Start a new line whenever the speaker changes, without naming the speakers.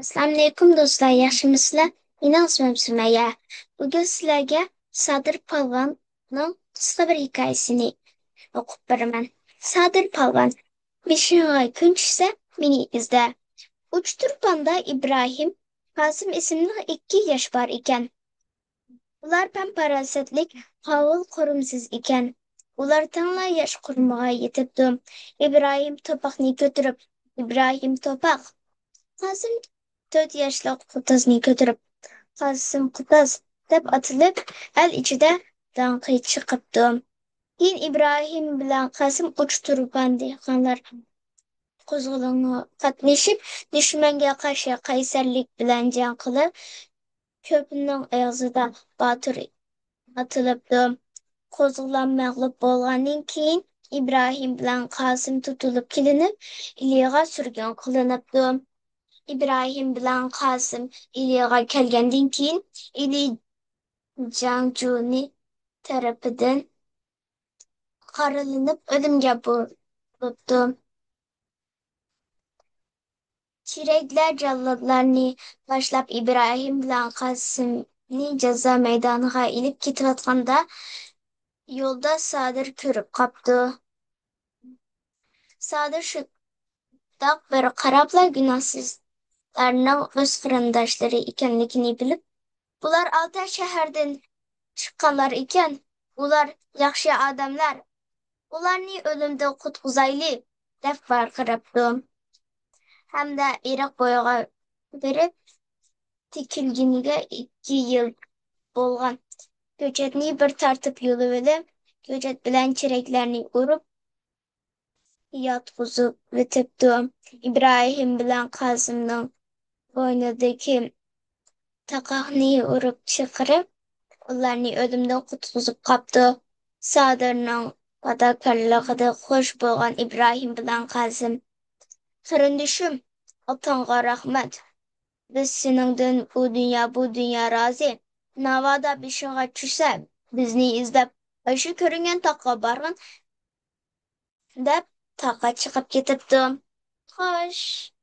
Assalomu alaykum do'stlar, yaxshimisizlar? Mening ismim Sumaya. Bugun sizlarga Sadir Polvonning qisqa bir hikoyasini o'qib beraman. Sadir Polvon, beshinchi kun tushsa meni izla. Uch turpanda Ibrohim, Qosim ismli 2 yosh bor ekan. Ular pamparasizlik, hovul qurimsiz ekan. Ular tangla yosh qurmag'a yetibdi. Ibrohim to'paqni ko'tarib, Ibrohim to'paq. Qosim 4 yoshli qizni ko'tarib, Qosim Qutaz deb atilib, el ichida dang'i chiqibdi. Keyin Ibrohim bilan Qosim uch turban dehqonlar qo'zg'olonga qatnashib, dushmanga qarshi qaysarlik bilan jang qilib, ko'pning og'zida botir atilibdi. Qo'zg'olon mag'lub bo'lgandan keyin Ibrohim bilan Qosim tutilib kelinib, Iliga surgun qilinibdi. İbrahim bilan Qosim Iliga kelgandan keyin Ili jangchuni tarafidan qaralanib o'limga bo'libdi. Chiraklar jallodlarni boshlab Ibrohim bilan Qosimni jazo maydoniga ilib ketayotganda yo'lda Sadir ko'rib qopti. Sadir shundoq bir qarabla gunohsizlarning o'z qarindoshlari ekanligini bilib, bular Olta shahardan chiqqanlar ekan, ular yaxshi odamlar, ularni o'limdan qutqizayli, deb baqiribdi. Hamda Iroq bo'yiga berib, tikilganiga 2 yil bo'lgan ko'chatni bir tartib yo'li bilib, ko'chat bilan chiraklarni urib, yotqizib o'tibdi. Ibrohim bilan Qosimning bo'ynidagi taqoqni urib chiqarib, ularni o'limdan qutqizib qopti. Sadirning fadokorligida xush bo'lgan Ibrohim bilan Qosim, qarindoshim, otangga rahmat. Biz seningdan bu dunyo rozi. Navoda beshig'a tushsa, bizni izlab, o'sha ko'ringan toqqa borgin, deb toqqa chiqib ketibdi. Xo'sh.